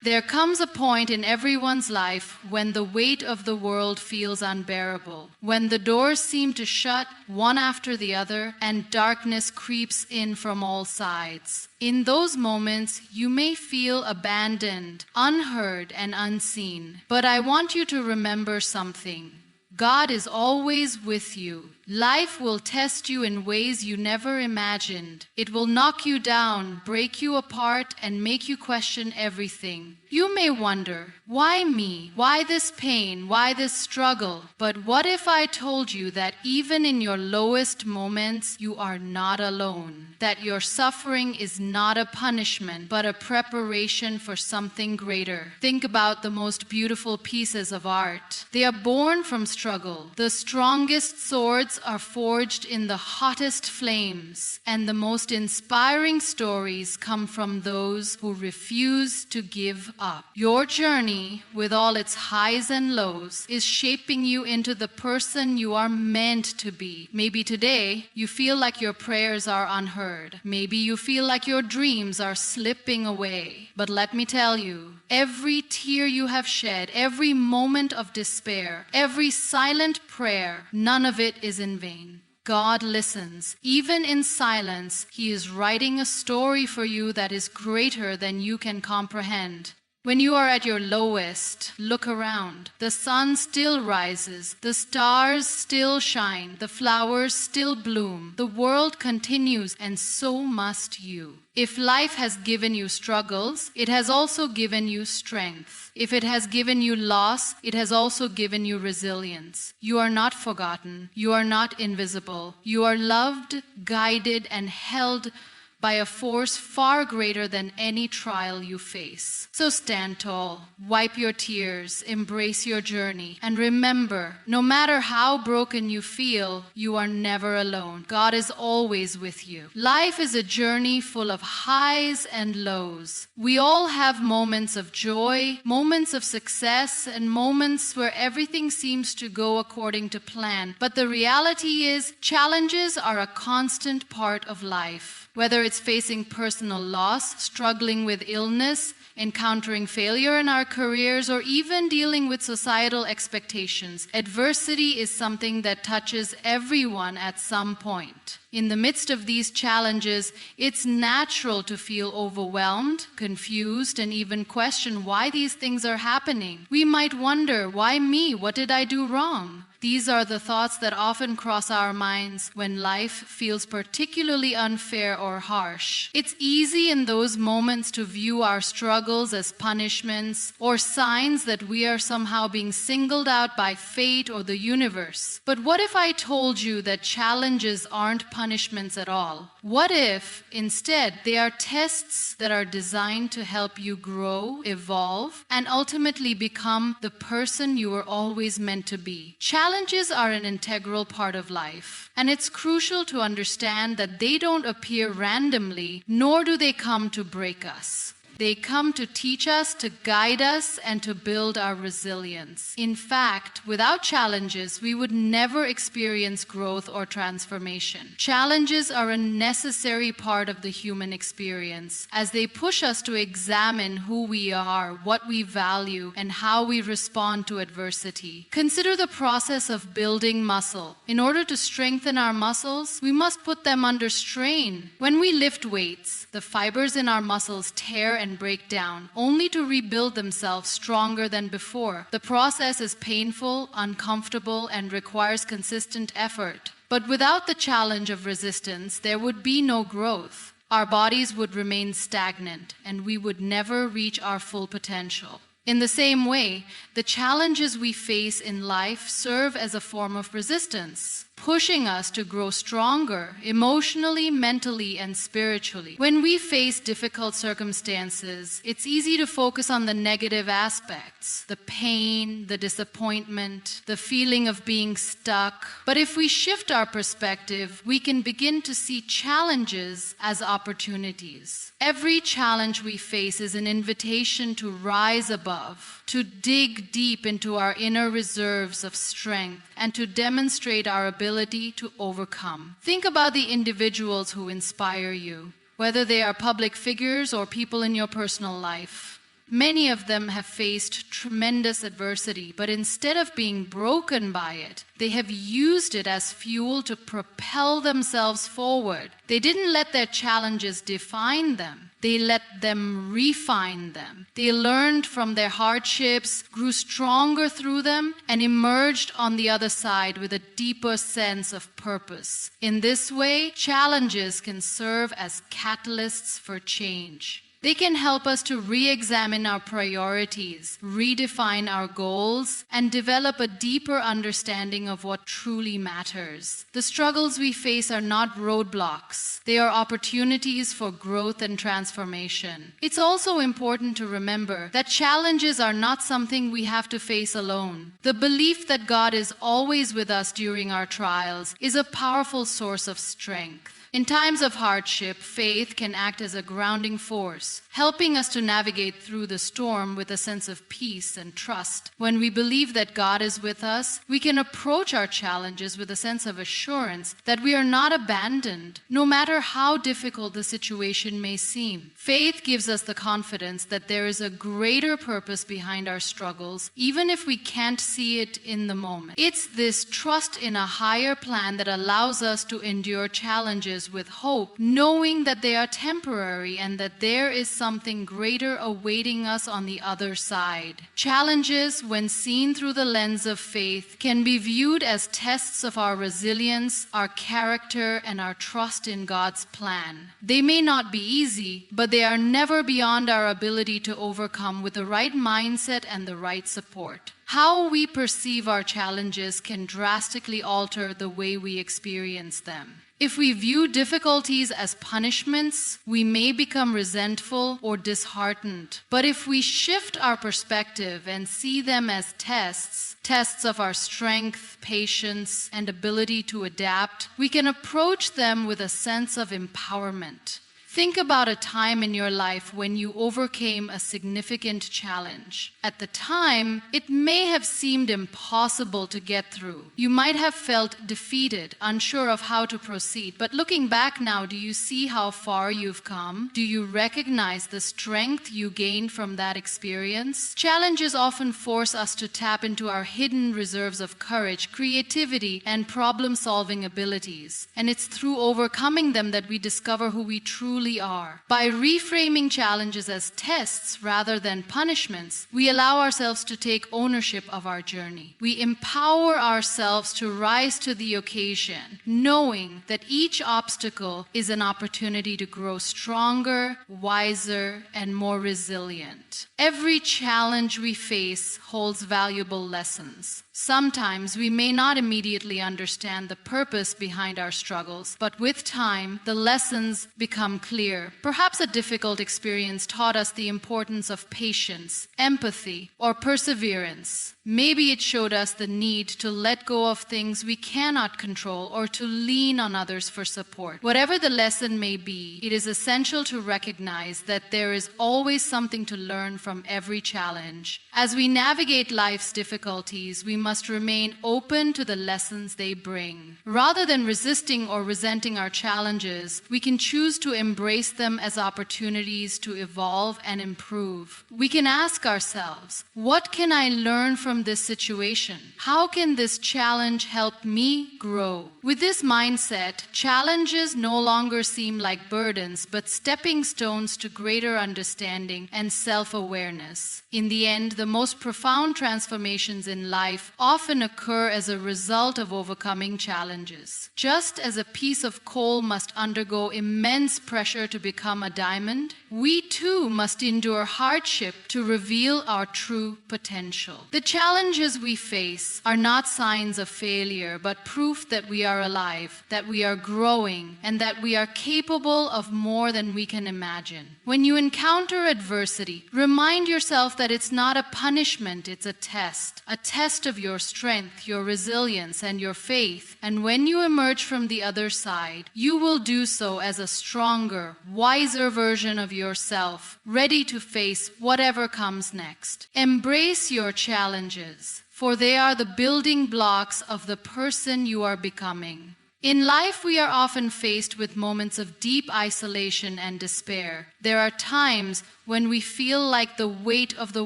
There comes a point in everyone's life when the weight of the world feels unbearable, when the doors seem to shut one after the other and darkness creeps in from all sides. In those moments, you may feel abandoned, unheard, and unseen. But I want you to remember something. God is always with you. Life will test you in ways you never imagined. It will knock you down, break you apart, and make you question everything. You may wonder, why me? Why this pain? Why this struggle? But what if I told you that even in your lowest moments, you are not alone? That your suffering is not a punishment, but a preparation for something greater. Think about the most beautiful pieces of art. They are born from struggle. The strongest swords are forged in the hottest flames, and the most inspiring stories come from those who refuse to give up. Your journey, with all its highs and lows, is shaping you into the person you are meant to be. Maybe today you feel like your prayers are unheard. Maybe you feel like your dreams are slipping away. But let me tell you, every tear you have shed, every moment of despair, every silent prayer, none of it is in vain. God listens. Even in silence, He is writing a story for you that is greater than you can comprehend. When you are at your lowest, look around. The sun still rises, the stars still shine, the flowers still bloom. The world continues, and so must you. If life has given you struggles, it has also given you strength. If it has given you loss, it has also given you resilience. You are not forgotten. You are not invisible. You are loved, guided, and held by a force far greater than any trial you face. So stand tall, wipe your tears, embrace your journey, and remember, no matter how broken you feel, you are never alone. God is always with you. Life is a journey full of highs and lows. We all have moments of joy, moments of success, and moments where everything seems to go according to plan. But the reality is, challenges are a constant part of life. Whether it's facing personal loss, struggling with illness, encountering failure in our careers, or even dealing with societal expectations, adversity is something that touches everyone at some point. In the midst of these challenges, it's natural to feel overwhelmed, confused, and even question why these things are happening. We might wonder, why me? What did I do wrong? These are the thoughts that often cross our minds when life feels particularly unfair or harsh. It's easy in those moments to view our struggles as punishments or signs that we are somehow being singled out by fate or the universe. But what if I told you that challenges aren't punishments at all? What if, instead, they are tests that are designed to help you grow, evolve, and ultimately become the person you were always meant to be? Challenges are an integral part of life, and it's crucial to understand that they don't appear randomly, nor do they come to break us. They come to teach us, to guide us, and to build our resilience. In fact, without challenges, we would never experience growth or transformation. Challenges are a necessary part of the human experience, as they push us to examine who we are, what we value, and how we respond to adversity. Consider the process of building muscle. In order to strengthen our muscles, we must put them under strain. When we lift weights, the fibers in our muscles tear and break down, only to rebuild themselves stronger than before. The process is painful, uncomfortable, and requires consistent effort. But without the challenge of resistance, there would be no growth. Our bodies would remain stagnant, and we would never reach our full potential. In the same way, the challenges we face in life serve as a form of resistance, pushing us to grow stronger emotionally, mentally, and spiritually. When we face difficult circumstances, it's easy to focus on the negative aspects, the pain, the disappointment, the feeling of being stuck. But if we shift our perspective, we can begin to see challenges as opportunities. Every challenge we face is an invitation to rise above, to dig deep into our inner reserves of strength, and to demonstrate our ability to overcome. Think about the individuals who inspire you, whether they are public figures or people in your personal life. Many of them have faced tremendous adversity, but instead of being broken by it, they have used it as fuel to propel themselves forward. They didn't let their challenges define them. They let them refine them. They learned from their hardships, grew stronger through them, and emerged on the other side with a deeper sense of purpose. In this way, challenges can serve as catalysts for change. They can help us to re-examine our priorities, redefine our goals, and develop a deeper understanding of what truly matters. The struggles we face are not roadblocks. They are opportunities for growth and transformation. It's also important to remember that challenges are not something we have to face alone. The belief that God is always with us during our trials is a powerful source of strength. In times of hardship, faith can act as a grounding force, helping us to navigate through the storm with a sense of peace and trust. When we believe that God is with us, we can approach our challenges with a sense of assurance that we are not abandoned, no matter how difficult the situation may seem. Faith gives us the confidence that there is a greater purpose behind our struggles, even if we can't see it in the moment. It's this trust in a higher plan that allows us to endure challenges with hope, knowing that they are temporary and that there is something greater awaiting us on the other side. Challenges, when seen through the lens of faith, can be viewed as tests of our resilience, our character, and our trust in God's plan. They may not be easy, but they are never beyond our ability to overcome with the right mindset and the right support. How we perceive our challenges can drastically alter the way we experience them. If we view difficulties as punishments, we may become resentful or disheartened. But if we shift our perspective and see them as tests of our strength, patience, and ability to adapt, we can approach them with a sense of empowerment. Think about a time in your life when you overcame a significant challenge. At the time, it may have seemed impossible to get through. You might have felt defeated, unsure of how to proceed. But looking back now, do you see how far you've come? Do you recognize the strength you gained from that experience? Challenges often force us to tap into our hidden reserves of courage, creativity, and problem-solving abilities. And it's through overcoming them that we discover who we truly are. By reframing challenges as tests rather than punishments, we allow ourselves to take ownership of our journey. We empower ourselves to rise to the occasion, knowing that each obstacle is an opportunity to grow stronger, wiser, and more resilient. Every challenge we face holds valuable lessons. Sometimes we may not immediately understand the purpose behind our struggles, but with time, the lessons become clear. Perhaps a difficult experience taught us the importance of patience, empathy, or perseverance. Maybe it showed us the need to let go of things we cannot control or to lean on others for support. Whatever the lesson may be, it is essential to recognize that there is always something to learn from every challenge. As we navigate life's difficulties, we must remain open to the lessons they bring. Rather than resisting or resenting our challenges, we can choose to embrace them as opportunities to evolve and improve. We can ask ourselves, what can I learn from this situation? How can this challenge help me grow? With this mindset, challenges no longer seem like burdens, but stepping stones to greater understanding and self-awareness. In the end, the most profound transformations in life often occur as a result of overcoming challenges. Just as a piece of coal must undergo immense pressure to become a diamond, we too must endure hardship to reveal our true potential. The challenges we face are not signs of failure, but proof that we are alive, that we are growing, and that we are capable of more than we can imagine. When you encounter adversity, remind yourself that it's not a punishment, it's a test of your strength, your resilience, and your faith. And when you emerge from the other side, you will do so as a stronger, wiser version of yourself, ready to face whatever comes next. Embrace your challenges, for they are the building blocks of the person you are becoming. In life, we are often faced with moments of deep isolation and despair. There are times when we feel like the weight of the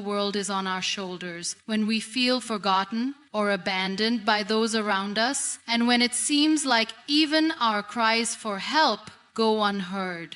world is on our shoulders, when we feel forgotten or abandoned by those around us, and when it seems like even our cries for help go unheard.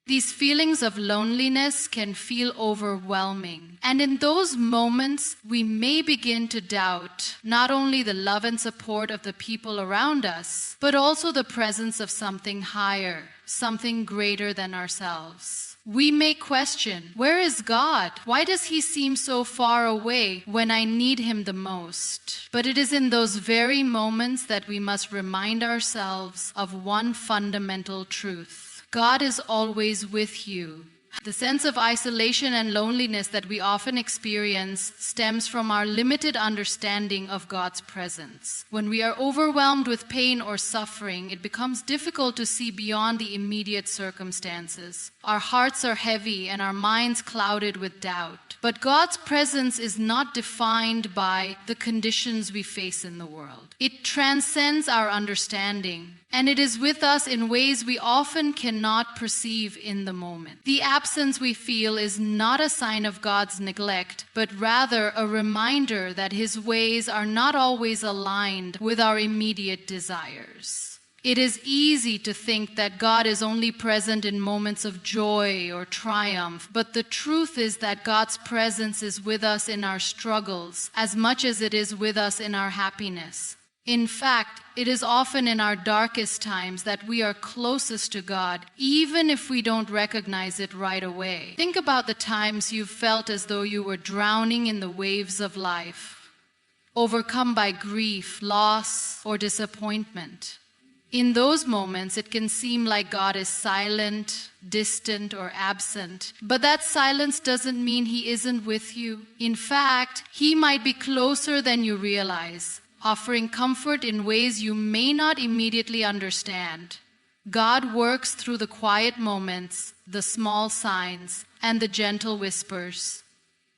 These feelings of loneliness can feel overwhelming. And in those moments, we may begin to doubt not only the love and support of the people around us, but also the presence of something higher, something greater than ourselves. We may question, where is God? Why does He seem so far away when I need Him the most? But it is in those very moments that we must remind ourselves of one fundamental truth. God is always with you. The sense of isolation and loneliness that we often experience stems from our limited understanding of God's presence. When we are overwhelmed with pain or suffering, it becomes difficult to see beyond the immediate circumstances. Our hearts are heavy and our minds clouded with doubt. But God's presence is not defined by the conditions we face in the world. It transcends our understanding, and it is with us in ways we often cannot perceive in the moment. The absence we feel is not a sign of God's neglect, but rather a reminder that His ways are not always aligned with our immediate desires. It is easy to think that God is only present in moments of joy or triumph, but the truth is that God's presence is with us in our struggles as much as it is with us in our happiness. In fact, it is often in our darkest times that we are closest to God, even if we don't recognize it right away. Think about the times you've felt as though you were drowning in the waves of life, overcome by grief, loss, or disappointment. In those moments, it can seem like God is silent, distant, or absent. But that silence doesn't mean He isn't with you. In fact, He might be closer than you realize, offering comfort in ways you may not immediately understand. God works through the quiet moments, the small signs, and the gentle whispers.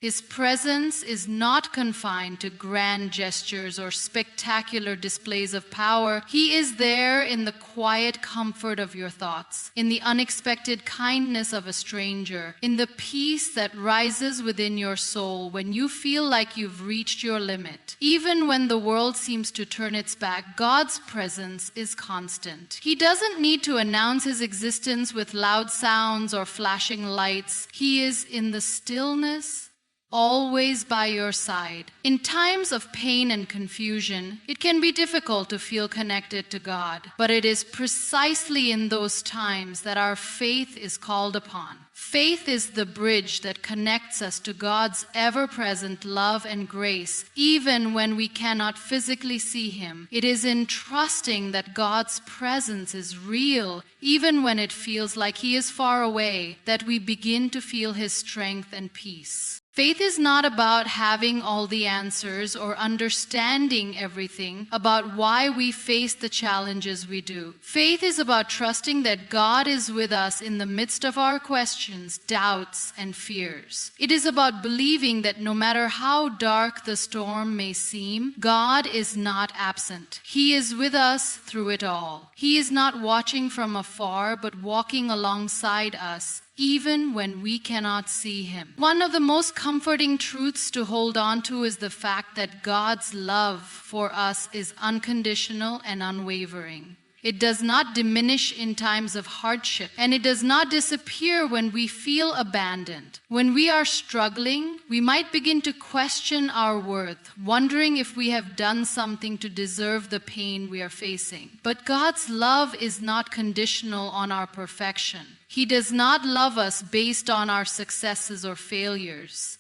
His presence is not confined to grand gestures or spectacular displays of power. He is there in the quiet comfort of your thoughts, in the unexpected kindness of a stranger, in the peace that rises within your soul when you feel like you've reached your limit. Even when the world seems to turn its back, God's presence is constant. He doesn't need to announce His existence with loud sounds or flashing lights. He is in the stillness, always by your side. In times of pain and confusion, it can be difficult to feel connected to God, but it is precisely in those times that our faith is called upon. Faith is the bridge that connects us to God's ever-present love and grace, even when we cannot physically see Him. It is in trusting that God's presence is real, even when it feels like He is far away, that we begin to feel His strength and peace. Faith is not about having all the answers or understanding everything about why we face the challenges we do. Faith is about trusting that God is with us in the midst of our questions, doubts, and fears. It is about believing that no matter how dark the storm may seem, God is not absent. He is with us through it all. He is not watching from afar, but walking alongside us, even when we cannot see Him. One of the most comforting truths to hold on to is the fact that God's love for us is unconditional and unwavering. It does not diminish in times of hardship, and it does not disappear when we feel abandoned. When we are struggling, we might begin to question our worth, wondering if we have done something to deserve the pain we are facing. But God's love is not conditional on our perfection. He does not love us based on our successes or failures.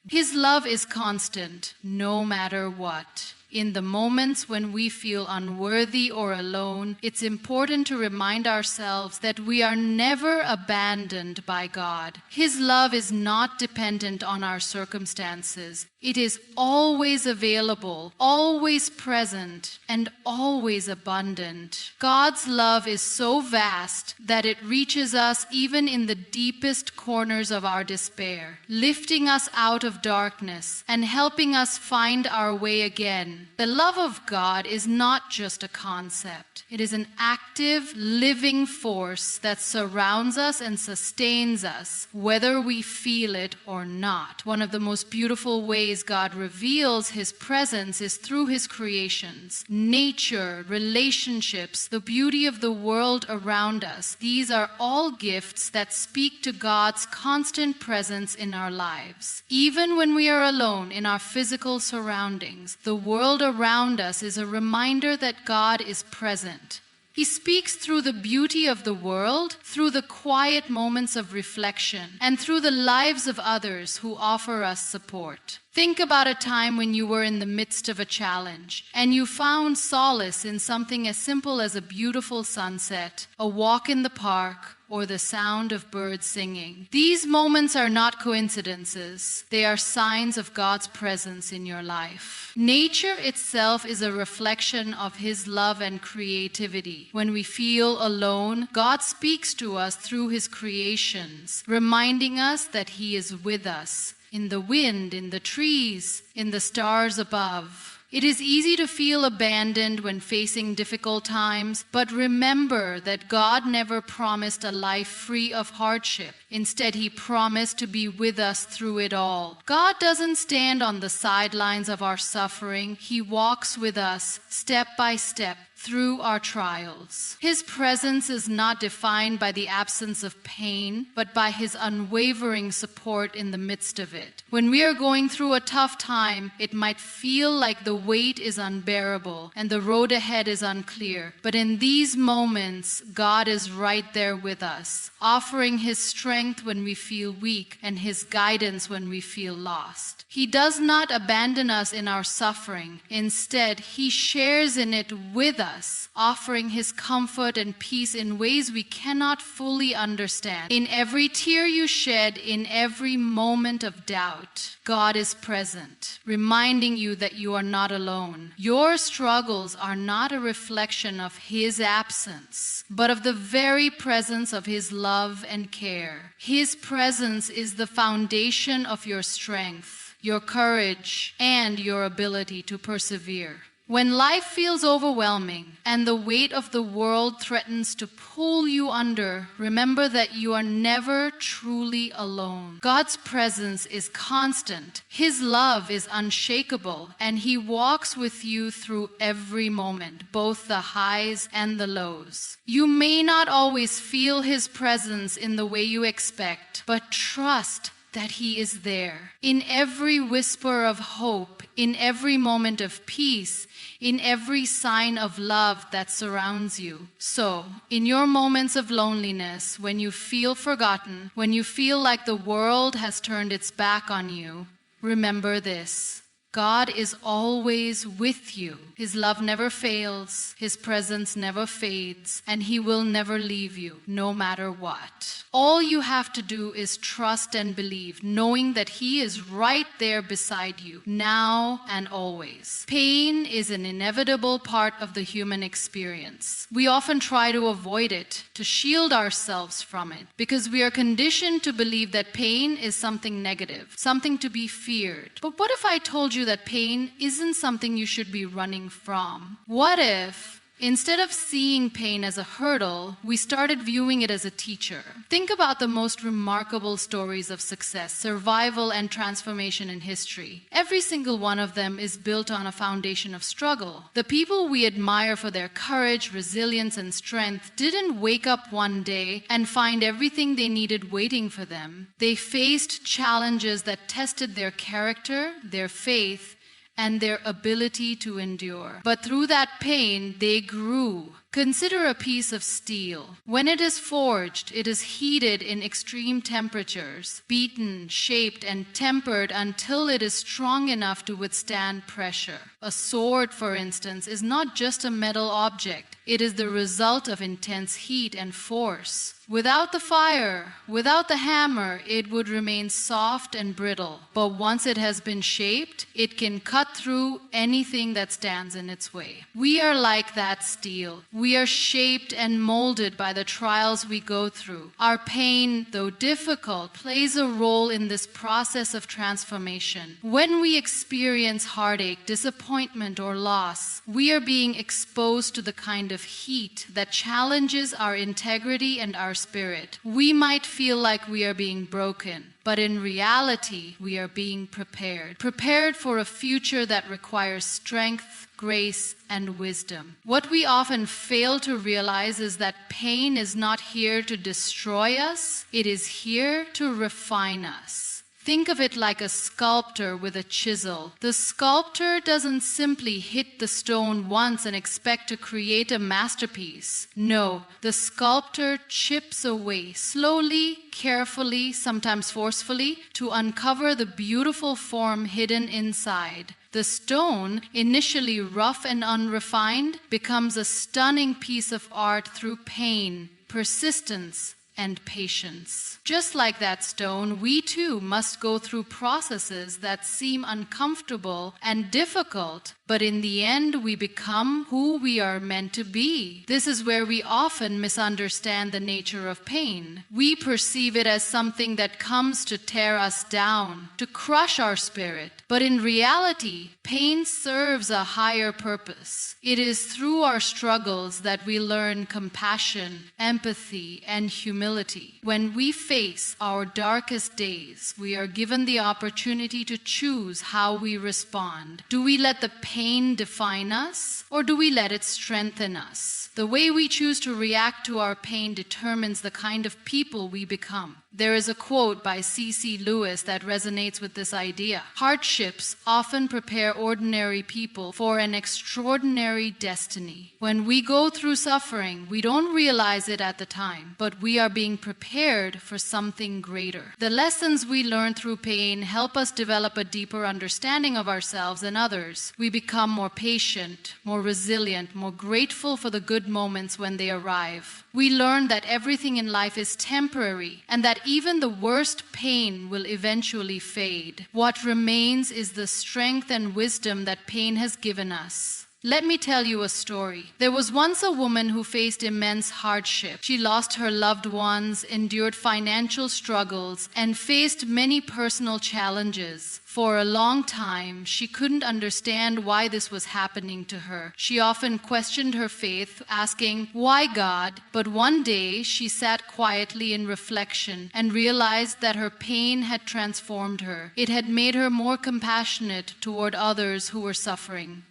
His love is constant, no matter what. In the moments when we feel unworthy or alone, it's important to remind ourselves that we are never abandoned by God. His love is not dependent on our circumstances. It is always available, always present, and always abundant. God's love is so vast that it reaches us even in the deepest corners of our despair, lifting us out of darkness and helping us find our way again. in. The love of God is not just a concept. It is an active, living force that surrounds us and sustains us, whether we feel it or not. One of the most beautiful ways God reveals His presence is through His creations. Nature, relationships, the beauty of the world around us. These are all gifts that speak to God's constant presence in our lives. Even when we are alone in our physical surroundings, the world around us is a reminder that God is present. He speaks through the beauty of the world, through the quiet moments of reflection, and through the lives of others who offer us support. Think about a time when you were in the midst of a challenge and you found solace in something as simple as a beautiful sunset, a walk in the park, or the sound of birds singing. These moments are not coincidences. They are signs of God's presence in your life. Nature itself is a reflection of His love and creativity. When we feel alone, God speaks to us through His creations, reminding us that He is with us, in the wind, in the trees, in the stars above. It is easy to feel abandoned when facing difficult times, but remember that God never promised a life free of hardship. Instead, He promised to be with us through it all. God doesn't stand on the sidelines of our suffering. He walks with us step by step through our trials. His presence is not defined by the absence of pain, but by His unwavering support in the midst of it. When we are going through a tough time, it might feel like the weight is unbearable and the road ahead is unclear. But in these moments, God is right there with us, offering His strength when we feel weak and His guidance when we feel lost. He does not abandon us in our suffering. Instead, He shares in it with us, offering His comfort and peace in ways we cannot fully understand. In every tear you shed, in every moment of doubt, God is present, reminding you that you are not alone. Your struggles are not a reflection of His absence, but of the very presence of His love and care. His presence is the foundation of your strength, your courage, and your ability to persevere. When life feels overwhelming and the weight of the world threatens to pull you under, remember that you are never truly alone. God's presence is constant. His love is unshakable, and He walks with you through every moment, both the highs and the lows. You may not always feel His presence in the way you expect, but trust that He is there. In every whisper of hope, in every moment of peace, in every sign of love that surrounds you. So, in your moments of loneliness, when you feel forgotten, when you feel like the world has turned its back on you, remember this: God is always with you. His love never fails, His presence never fades, and He will never leave you, no matter what. All you have to do is trust and believe, knowing that He is right there beside you, now and always. Pain is an inevitable part of the human experience. We often try to avoid it, to shield ourselves from it, because we are conditioned to believe that pain is something negative, something to be feared. But what if I told you that pain isn't something you should be running from? What if, instead of seeing pain as a hurdle, we started viewing it as a teacher? Think about the most remarkable stories of success, survival, and transformation in history. Every single one of them is built on a foundation of struggle. The people we admire for their courage, resilience, and strength didn't wake up one day and find everything they needed waiting for them. They faced challenges that tested their character, their faith, and their ability to endure. But through that pain, they grew. Consider a piece of steel. When it is forged, it is heated in extreme temperatures, beaten, shaped, and tempered until it is strong enough to withstand pressure. A sword, for instance, is not just a metal object. It is the result of intense heat and force. Without the fire, without the hammer, it would remain soft and brittle. But once it has been shaped, it can cut through anything that stands in its way. We are like that steel. We are shaped and molded by the trials we go through. Our pain, though difficult, plays a role in this process of transformation. When we experience heartache, disappointment, or loss, we are being exposed to the kind of heat that challenges our integrity and our spirit. We might feel like we are being broken, but in reality, we are being prepared for a future that requires strength, grace, and wisdom. What we often fail to realize is that pain is not here to destroy us, it is here to refine us. Think of it like a sculptor with a chisel. The sculptor doesn't simply hit the stone once and expect to create a masterpiece. No, the sculptor chips away slowly, carefully, sometimes forcefully, to uncover the beautiful form hidden inside. The stone, initially rough and unrefined, becomes a stunning piece of art through pain, persistence, and patience. Just like that stone, we too must go through processes that seem uncomfortable and difficult, but in the end we become who we are meant to be. This is where we often misunderstand the nature of pain. We perceive it as something that comes to tear us down, to crush our spirit. But in reality, pain serves a higher purpose. It is through our struggles that we learn compassion, empathy, and humility. When we face our darkest days, we are given the opportunity to choose how we respond. Do we let the pain define us, or do we let it strengthen us? The way we choose to react to our pain determines the kind of people we become. There is a quote by C.C. Lewis that resonates with this idea. Hardships often prepare ordinary people for an extraordinary destiny. When we go through suffering, we don't realize it at the time, but we are being prepared for something greater. The lessons we learn through pain help us develop a deeper understanding of ourselves and others. We become more patient, more resilient, more grateful for the good moments when they arrive. We learn that everything in life is temporary and that even the worst pain will eventually fade. What remains is the strength and wisdom that pain has given us. Let me tell you a story. There was once a woman who faced immense hardship. She lost her loved ones, endured financial struggles, and faced many personal challenges. For a long time, she couldn't understand why this was happening to her. She often questioned her faith, asking, "Why, God?" But one day, she sat quietly in reflection and realized that her pain had transformed her. It had made her more compassionate toward others who were suffering.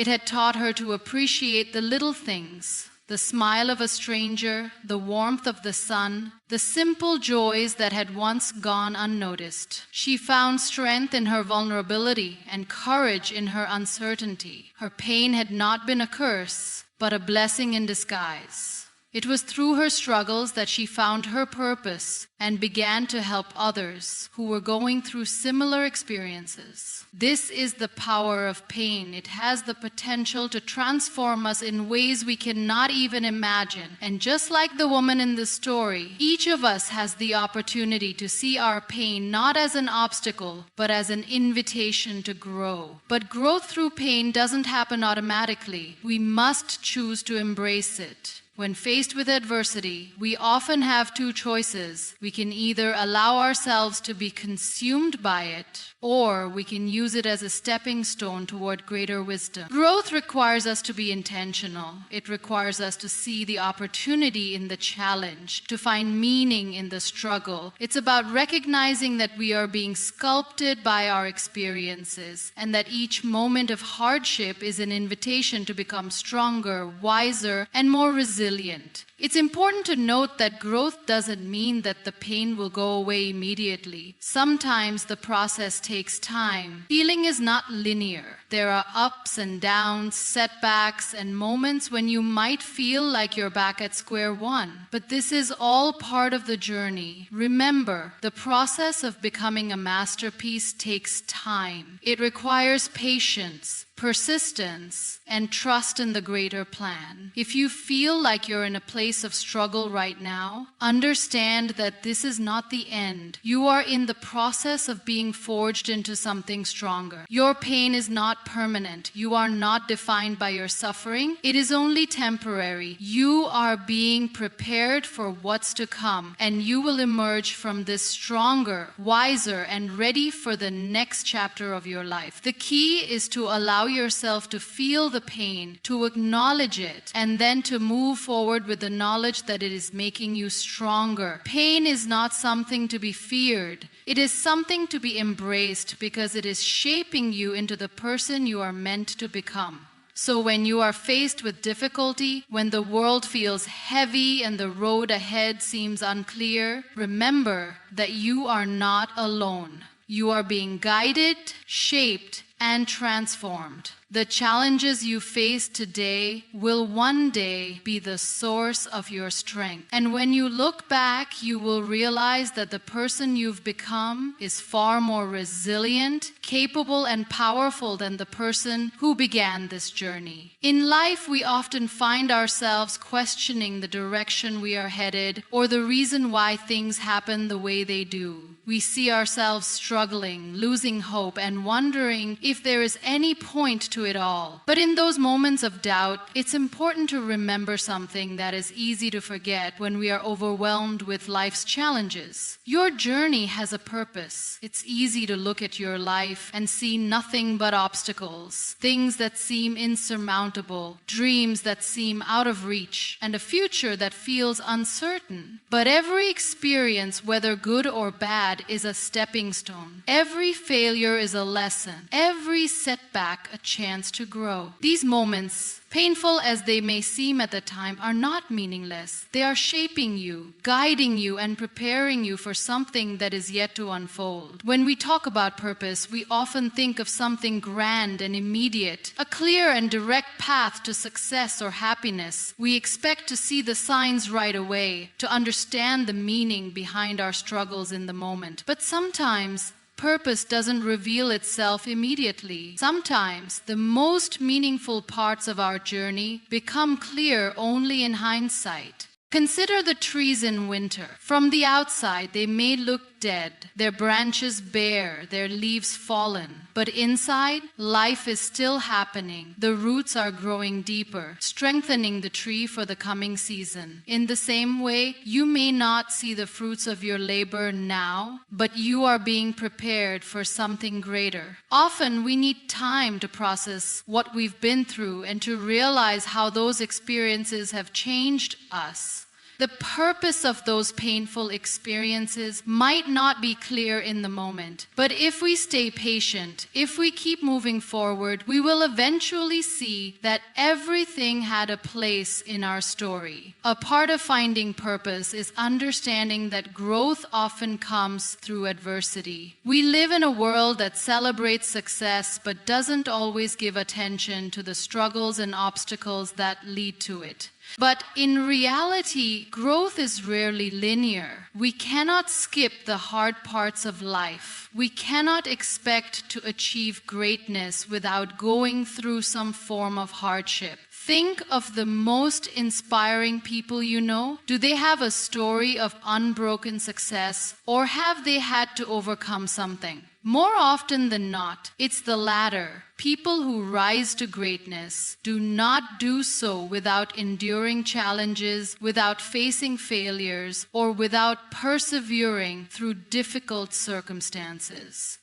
It had taught her to appreciate the little things, the smile of a stranger, the warmth of the sun, the simple joys that had once gone unnoticed. She found strength in her vulnerability and courage in her uncertainty. Her pain had not been a curse, but a blessing in disguise. It was through her struggles that she found her purpose and began to help others who were going through similar experiences. This is the power of pain. It has the potential to transform us in ways we cannot even imagine. And just like the woman in the story, each of us has the opportunity to see our pain not as an obstacle, but as an invitation to grow. But growth through pain doesn't happen automatically. We must choose to embrace it. When faced with adversity, we often have two choices. We can either allow ourselves to be consumed by it, or we can use it as a stepping stone toward greater wisdom. Growth requires us to be intentional. It requires us to see the opportunity in the challenge, to find meaning in the struggle. It's about recognizing that we are being sculpted by our experiences, and that each moment of hardship is an invitation to become stronger, wiser, and more resilient. It's important to note that growth doesn't mean that the pain will go away immediately. Sometimes the process takes time. Healing is not linear. There are ups and downs, setbacks, and moments when you might feel like you're back at square one. But this is all part of the journey. Remember, the process of becoming a masterpiece takes time. It requires patience, persistence, and trust in the greater plan. If you feel like you're in a place of struggle right now, understand that this is not the end. You are in the process of being forged into something stronger. Your pain is not permanent. You are not defined by your suffering. It is only temporary. You are being prepared for what's to come, and you will emerge from this stronger, wiser, and ready for the next chapter of your life. The key is to allow yourself to feel the pain, to acknowledge it, and then to move forward with the knowledge that it is making you stronger. Pain is not something to be feared. It is something to be embraced because it is shaping you into the person you are meant to become. So when you are faced with difficulty, when the world feels heavy and the road ahead seems unclear, remember that you are not alone. You are being guided, shaped, and transformed. The challenges you face today will one day be the source of your strength. And when you look back, you will realize that the person you've become is far more resilient, capable, and powerful than the person who began this journey. In life, we often find ourselves questioning the direction we are headed or the reason why things happen the way they do. We see ourselves struggling, losing hope, and wondering if there is any point to it all. But in those moments of doubt, it's important to remember something that is easy to forget when we are overwhelmed with life's challenges. Your journey has a purpose. It's easy to look at your life and see nothing but obstacles, things that seem insurmountable, dreams that seem out of reach, and a future that feels uncertain. But every experience, whether good or bad, is a stepping stone. Every failure is a lesson. Every setback a chance to grow. These moments, painful as they may seem at the time, are not meaningless. They are shaping you, guiding you, and preparing you for something that is yet to unfold. When we talk about purpose, we often think of something grand and immediate, a clear and direct path to success or happiness. We expect to see the signs right away, to understand the meaning behind our struggles in the moment. But sometimes purpose doesn't reveal itself immediately. Sometimes the most meaningful parts of our journey become clear only in hindsight. Consider the trees in winter. From the outside, they may look dead, their branches bare, their leaves fallen. But inside, life is still happening. The roots are growing deeper, strengthening the tree for the coming season. In the same way, you may not see the fruits of your labor now, but you are being prepared for something greater. Often, we need time to process what we've been through and to realize how those experiences have changed us. The purpose of those painful experiences might not be clear in the moment, but if we stay patient, if we keep moving forward, we will eventually see that everything had a place in our story. A part of finding purpose is understanding that growth often comes through adversity. We live in a world that celebrates success but doesn't always give attention to the struggles and obstacles that lead to it. But in reality, growth is rarely linear. We cannot skip the hard parts of life. We cannot expect to achieve greatness without going through some form of hardship. Think of the most inspiring people you know. Do they have a story of unbroken success, or have they had to overcome something? More often than not, it's the latter. People who rise to greatness do not do so without enduring challenges, without facing failures, or without persevering through difficult circumstances.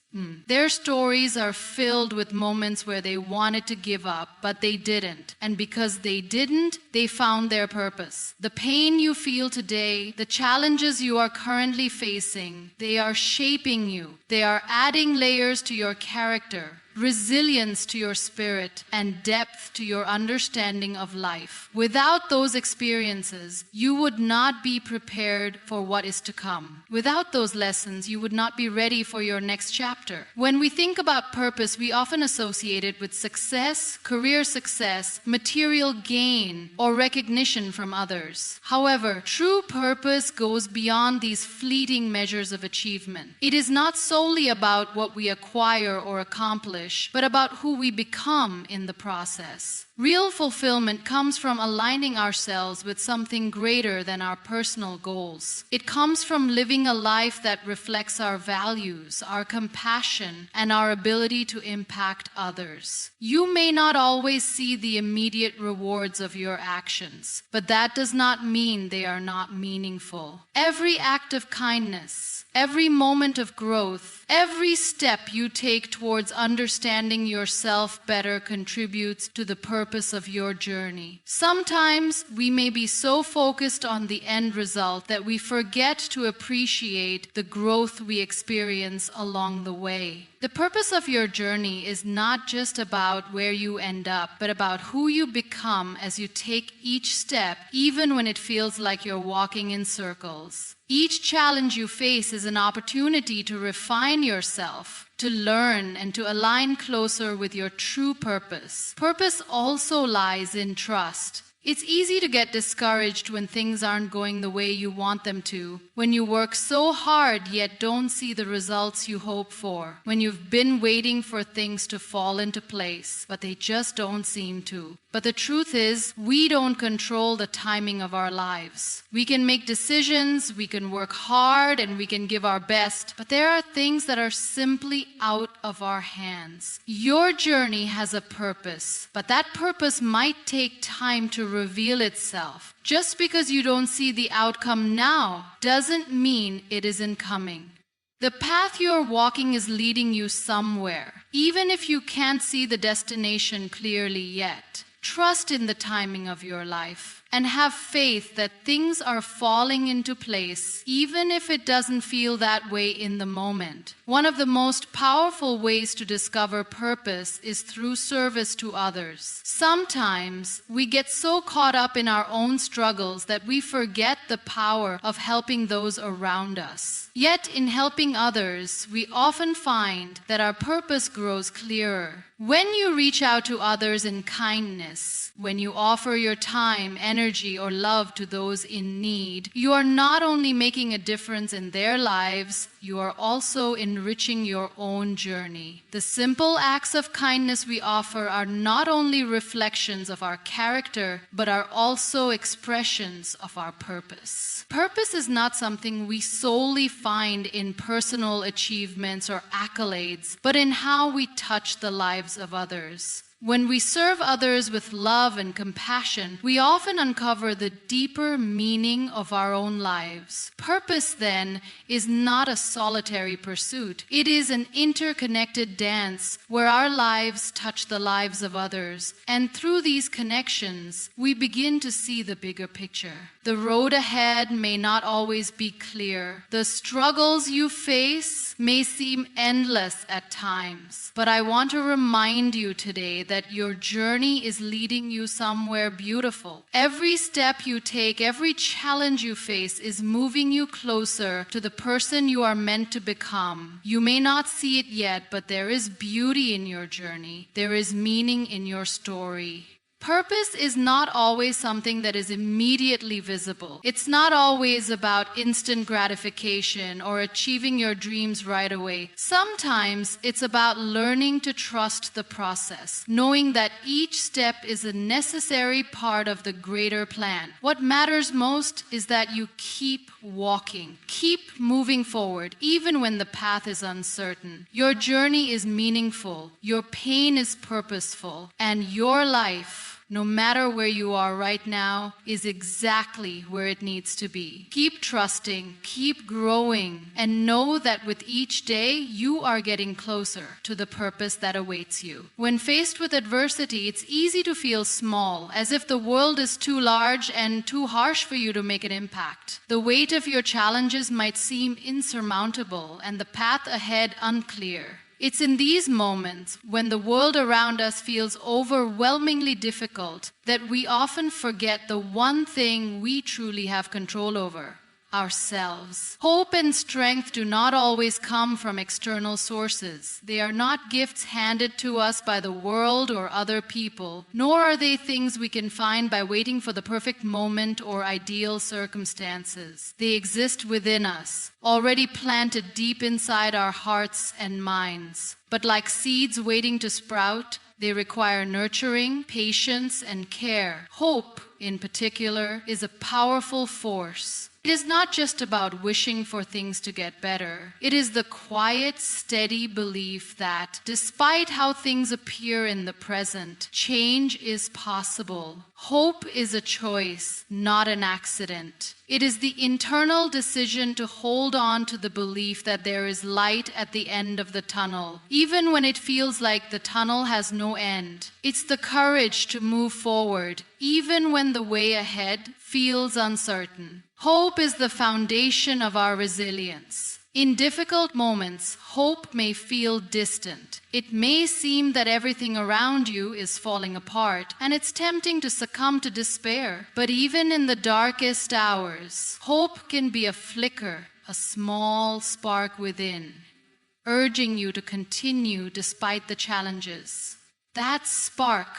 Their stories are filled with moments where they wanted to give up, but they didn't. And because they didn't, they found their purpose. The pain you feel today, the challenges you are currently facing, they are shaping you. They are adding layers to your character, resilience to your spirit, and depth to your understanding of life. Without those experiences, you would not be prepared for what is to come. Without those lessons, you would not be ready for your next chapter. When we think about purpose, we often associate it with success, career success, material gain, or recognition from others. However, true purpose goes beyond these fleeting measures of achievement. It is not so solely about what we acquire or accomplish, but about who we become in the process. Real fulfillment comes from aligning ourselves with something greater than our personal goals. It comes from living a life that reflects our values, our compassion, and our ability to impact others. You may not always see the immediate rewards of your actions, but that does not mean they are not meaningful. Every act of kindness, every moment of growth, every step you take towards understanding yourself better contributes to the purpose of your journey. Sometimes we may be so focused on the end result that we forget to appreciate the growth we experience along the way. The purpose of your journey is not just about where you end up, but about who you become as you take each step, even when it feels like you're walking in circles. Each challenge you face is an opportunity to refine yourself, to learn, and to align closer with your true purpose. Purpose also lies in trust. It's easy to get discouraged when things aren't going the way you want them to, when you work so hard yet don't see the results you hope for, when you've been waiting for things to fall into place, but they just don't seem to. But the truth is, we don't control the timing of our lives. We can make decisions, we can work hard, and we can give our best, but there are things that are simply out of our hands. Your journey has a purpose, but that purpose might take time to reveal itself. Just because you don't see the outcome now doesn't mean it isn't coming. The path you're walking is leading you somewhere, even if you can't see the destination clearly yet. Trust in the timing of your life and have faith that things are falling into place, even if it doesn't feel that way in the moment. One of the most powerful ways to discover purpose is through service to others. Sometimes we get so caught up in our own struggles that we forget the power of helping those around us. Yet in helping others, we often find that our purpose grows clearer. When you reach out to others in kindness, when you offer your time, energy, or love to those in need, you are not only making a difference in their lives, you are also enriching your own journey. The simple acts of kindness we offer are not only reflections of our character, but are also expressions of our purpose. Purpose is not something we solely find in personal achievements or accolades, but in how we touch the lives of others. When we serve others with love and compassion, we often uncover the deeper meaning of our own lives. Purpose, then, is not a solitary pursuit. It is an interconnected dance where our lives touch the lives of others. And through these connections, we begin to see the bigger picture. The road ahead may not always be clear. The struggles you face may seem endless at times. But I want to remind you today that your journey is leading you somewhere beautiful. Every step you take, every challenge you face is moving you closer to the person you are meant to become. You may not see it yet, but there is beauty in your journey. There is meaning in your story. Purpose is not always something that is immediately visible. It's not always about instant gratification or achieving your dreams right away. Sometimes it's about learning to trust the process, knowing that each step is a necessary part of the greater plan. What matters most is that you keep walking, keep moving forward, even when the path is uncertain. Your journey is meaningful, your pain is purposeful, and your life, no matter where you are right now, is exactly where it needs to be. Keep trusting, keep growing, and know that with each day, you are getting closer to the purpose that awaits you. When faced with adversity, it's easy to feel small, as if the world is too large and too harsh for you to make an impact. The weight of your challenges might seem insurmountable, and the path ahead unclear. It's in these moments, when the world around us feels overwhelmingly difficult, that we often forget the one thing we truly have control over: ourselves. Hope and strength do not always come from external sources. They are not gifts handed to us by the world or other people, nor are they things we can find by waiting for the perfect moment or ideal circumstances. They exist within us, already planted deep inside our hearts and minds. But like seeds waiting to sprout, they require nurturing, patience, and care. Hope, in particular, is a powerful force. It is not just about wishing for things to get better. It is the quiet, steady belief that, despite how things appear in the present, change is possible. Hope is a choice, not an accident. It is the internal decision to hold on to the belief that there is light at the end of the tunnel, even when it feels like the tunnel has no end. It's the courage to move forward, even when the way ahead feels uncertain. Hope is the foundation of our resilience. In difficult moments, hope may feel distant. It may seem that everything around you is falling apart, and it's tempting to succumb to despair. But even in the darkest hours, hope can be a flicker, a small spark within, urging you to continue despite the challenges. That spark,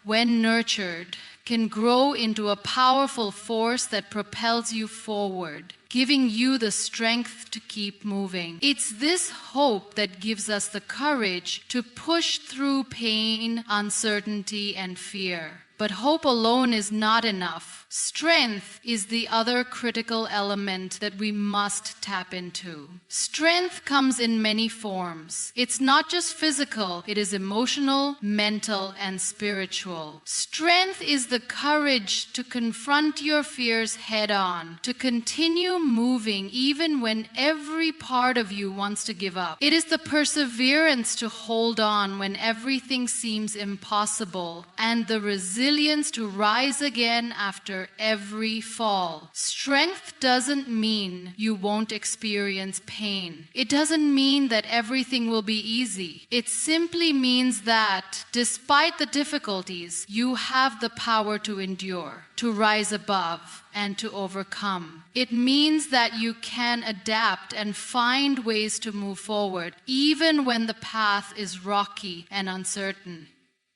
when nurtured, can grow into a powerful force that propels you forward, giving you the strength to keep moving. It's this hope that gives us the courage to push through pain, uncertainty, and fear. But hope alone is not enough. Strength is the other critical element that we must tap into. Strength comes in many forms. It's not just physical, it is emotional, mental, and spiritual. Strength is the courage to confront your fears head on, to continue moving even when every part of you wants to give up. It is the perseverance to hold on when everything seems impossible, and the resilience to rise again after every fall. Strength doesn't mean you won't experience pain. It doesn't mean that everything will be easy. It simply means that, despite the difficulties, you have the power to endure, to rise above, and to overcome. It means that you can adapt and find ways to move forward, even when the path is rocky and uncertain.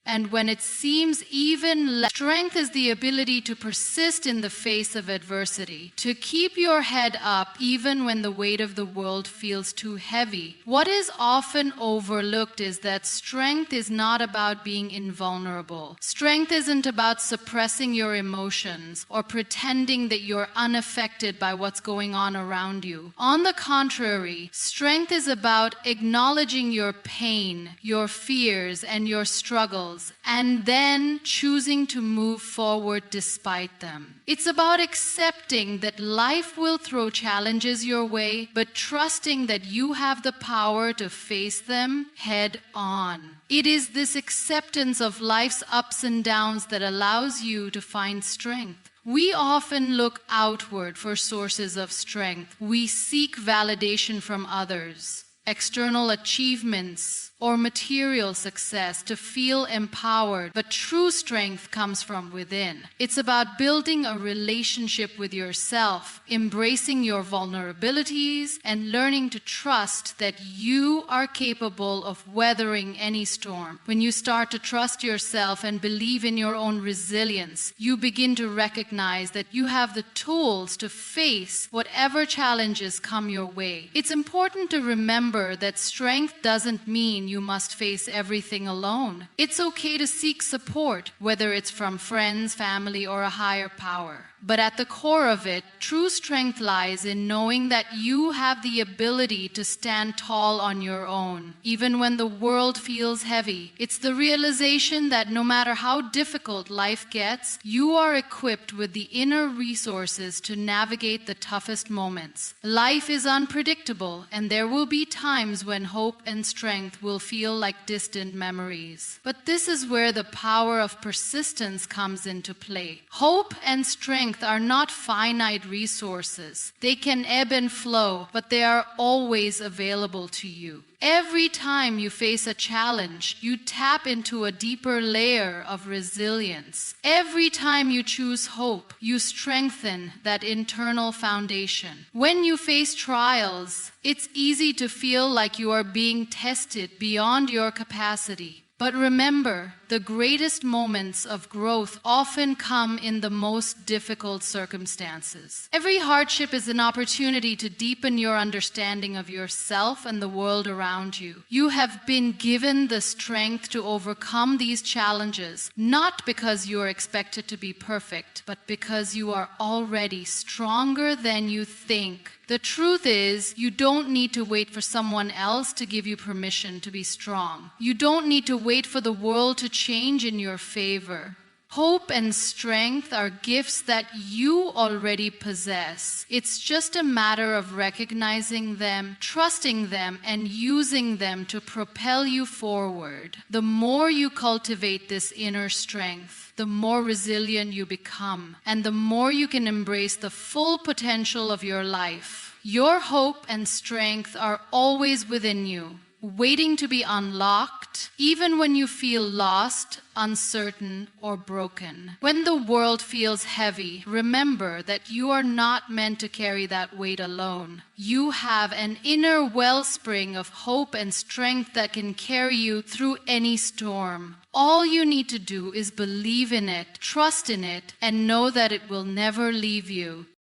And when it seems even less, strength is the ability to persist in the face of adversity, to keep your head up even when the weight of the world feels too heavy. What is often overlooked is that strength is not about being invulnerable. Strength isn't about suppressing your emotions or pretending that you're unaffected by what's going on around you. On the contrary, strength is about acknowledging your pain, your fears, and your struggles, and then choosing to move forward despite them. It's about accepting that life will throw challenges your way, but trusting that you have the power to face them head on. It is this acceptance of life's ups and downs that allows you to find strength. We often look outward for sources of strength. We seek validation from others, external achievements, or material success to feel empowered, but true strength comes from within. It's about building a relationship with yourself, embracing your vulnerabilities, and learning to trust that you are capable of weathering any storm. When you start to trust yourself and believe in your own resilience, you begin to recognize that you have the tools to face whatever challenges come your way. It's important to remember that strength doesn't mean you must face everything alone. It's okay to seek support, whether it's from friends, family, or a higher power. But at the core of it, true strength lies in knowing that you have the ability to stand tall on your own, even when the world feels heavy. It's the realization that no matter how difficult life gets, you are equipped with the inner resources to navigate the toughest moments. Life is unpredictable, and there will be times when hope and strength will feel like distant memories. But this is where the power of persistence comes into play. Hope and strength strength are not finite resources. They can ebb and flow, but they are always available to you. Every time you face a challenge, you tap into a deeper layer of resilience. Every time you choose hope, you strengthen that internal foundation. When you face trials, it's easy to feel like you are being tested beyond your capacity. But remember, the greatest moments of growth often come in the most difficult circumstances. Every hardship is an opportunity to deepen your understanding of yourself and the world around you. You have been given the strength to overcome these challenges, not because you are expected to be perfect, but because you are already stronger than you think. The truth is, you don't need to wait for someone else to give you permission to be strong. You don't need to wait for the world to change in your favor. Hope and strength are gifts that you already possess. It's just a matter of recognizing them, trusting them, and using them to propel you forward. The more you cultivate this inner strength, the more resilient you become, and the more you can embrace the full potential of your life. Your hope and strength are always within you, waiting to be unlocked, even when you feel lost, uncertain, or broken. When the world feels heavy, remember that you are not meant to carry that weight alone. You have an inner wellspring of hope and strength that can carry you through any storm. All you need to do is believe in it, trust in it, and know that it will never leave you.